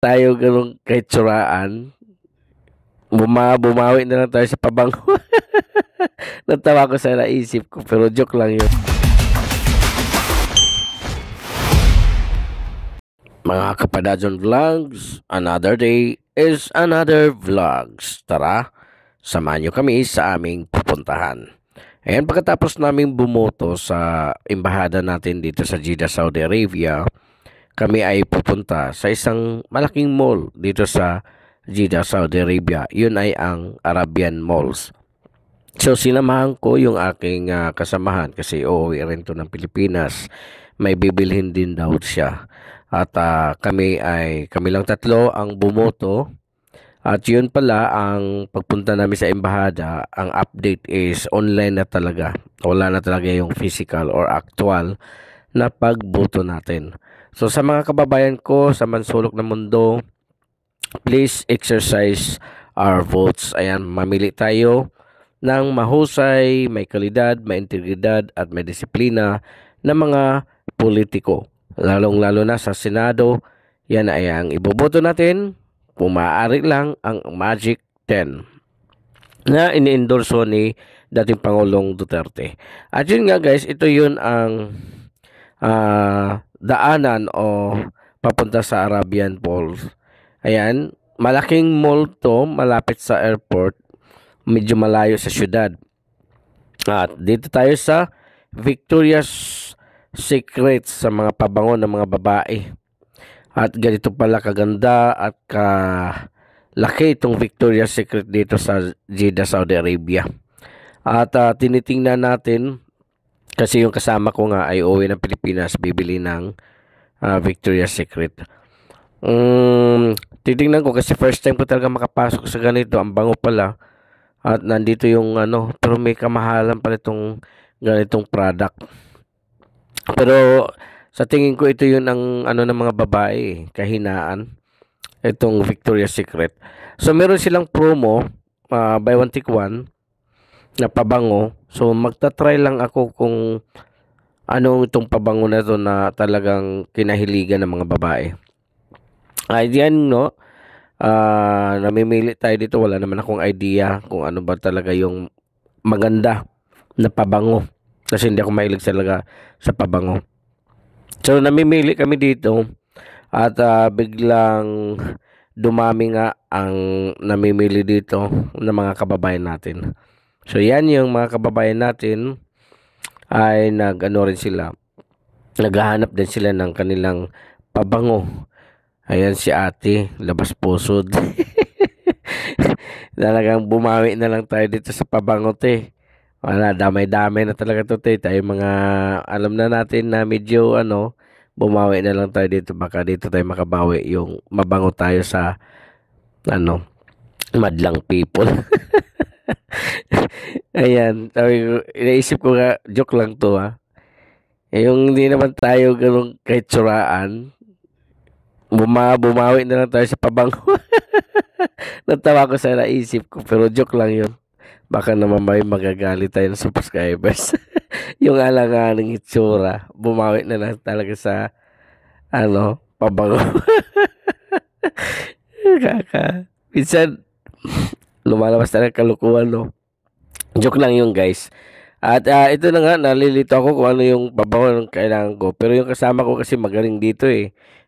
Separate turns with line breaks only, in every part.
Tayo ganun kahit tsuraan, bumawi na lang tayo sa pabango. Natawa ko sa naisip ko, pero joke lang yun. Mga Kapadadjon Vlogs, another day is another vlogs. Tara, samahan nyo kami sa aming pupuntahan. Ayan, pagkatapos naming bumoto sa embahada natin dito sa Jeddah, Saudi Arabia, kami ay pupunta sa isang malaking mall dito sa Jeddah, Saudi Arabia. Yun ay ang Arabian Malls. So sinamahan ko yung aking kasamahan kasi uuwi rin to ng Pilipinas. May bibilhin din daw siya. At kami lang tatlo ang bumoto. At yun pala, ang pagpunta namin sa embahada, ang update is online na talaga. Wala na talaga yung physical or actual na pagboto natin. So sa mga kababayan ko sa mansulok ng mundo, please exercise our votes. Ayan, mamili tayo ng mahusay, may kalidad, may integridad at may disiplina na mga politiko. Lalong-lalo na sa Senado, yan ay ang iboboto natin. Kung maaari lang ang Magic 10 na ini-endorso ni dating Pangulong Duterte. At yun nga guys, ito yun ang daanan o papunta sa Arabian Malls. Ayan, malaking mall to, malapit sa airport, medyo malayo sa syudad. At dito tayo sa Victoria's Secret sa mga pabango ng mga babae. At ganito pala kaganda at kalaki itong Victoria's Secret dito sa Jeddah, Saudi Arabia. At tinitingnan natin kasi yung kasama ko nga ay uwi ng Pilipinas, bibili ng Victoria's Secret. Titingnan ko kasi first time ko talaga makapasok sa ganito. Ang bango pala. At nandito yung pero may kamahalan pala itong ganitong product. Pero sa tingin ko ito yun ang ng mga babae, kahinaan. Itong Victoria's Secret. So meron silang promo, buy one take one na pabango. So magta-try lang ako kung ano itong pabango na to na talagang kinahiligan ng mga babae. Ay diyan namimili tayo dito, wala naman akong idea kung ano ba talaga yung maganda na pabango. Kasi hindi ako mahilig talaga sa pabango. So namimili kami dito at biglang dumami nga ang namimili dito ng mga kababayan natin. So yan yung mga kababayan natin ay rin sila. Naghahanap din sila ng kanilang pabango. Ayan si ate, labas pusod. Talagang bumawi na lang tayo dito sa pabango te. Wala, damay-damay na talaga to te. Tayo mga alam na natin na medyo bumawi na lang tayo dito. Baka dito tayo makabawi yung mabango tayo sa madlang people. Ayan, inaisip ko nga, joke lang to yung hindi naman tayo ganun kahit tsuraan, bumawi na lang tayo sa pabango. Natawa ko sa naisip ko, pero joke lang yun. Baka naman may magagalit tayo ng subscribers. Yung alanganing itsura, bumawi na lang talaga sa pabango. Minsan lumalabas talaga kalukuhan, no? Joke lang yun guys. At ito na nga, nalilito ako kung ano yung pabango ng kailangan ko. Pero yung kasama ko kasi magaling dito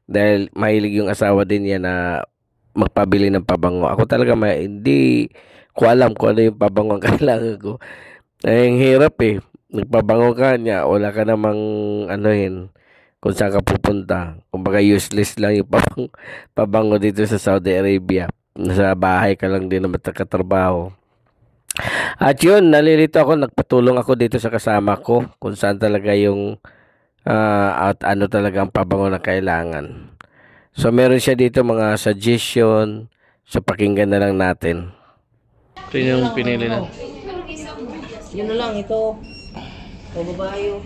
dahil mahilig yung asawa din niya na magpabili ng pabango. Ako talaga hindi ko alam kung ano yung pabango ang kailangan ko. Ay, ang hirap nagpabango ka niya, wala ka namang kung saan ka pupunta. Kumbaga useless lang yung pabango dito sa Saudi Arabia. Nasa bahay ka lang din na magkatrabaho. At yun, nalilito ako, nagpatulong ako dito sa kasama ko kung saan talaga yung at ano talaga ang pabango na kailangan. So meron siya dito mga suggestion. So pakinggan na lang natin. Ito yung pinili na.
Yun na lang, ito. Bababayo.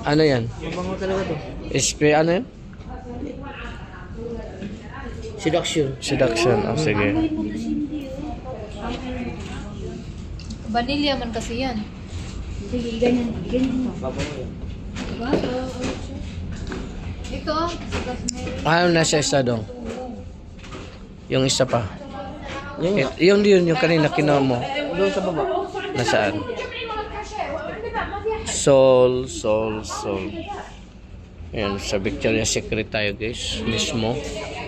Ano yan?
Mabango talaga to.
Spray, ano yan?
Seduction.
Seduction, sige.
Vanilla man kasi yan.
Sige, ganyan. Ganyan mo.
Babango yan.
Diba? Ito,
Ano na siya, Sadong? Yung isa pa.
Yun nga.
Yung kanina kinuha mo.
Doon sa baba.
Nasaan? Sol. Ayan, sa Victoria's Secret tayo guys. Mismo.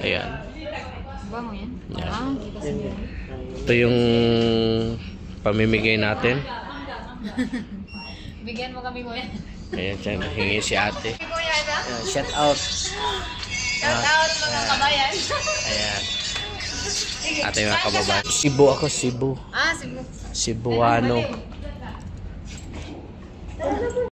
Ayan.
Bango yan?
Yan.
Ah, kita sa inyo.
Ito yung pamimigay natin.
Bigyan mo kami mo yan.
Ayan, siya, hingi si ate.
Ayan, shout out.
Shout out mga kabayan.
Ayan. Ate mga kababayan. Cebu ako, Cebu.
Ah, Cebu.
Cebuano.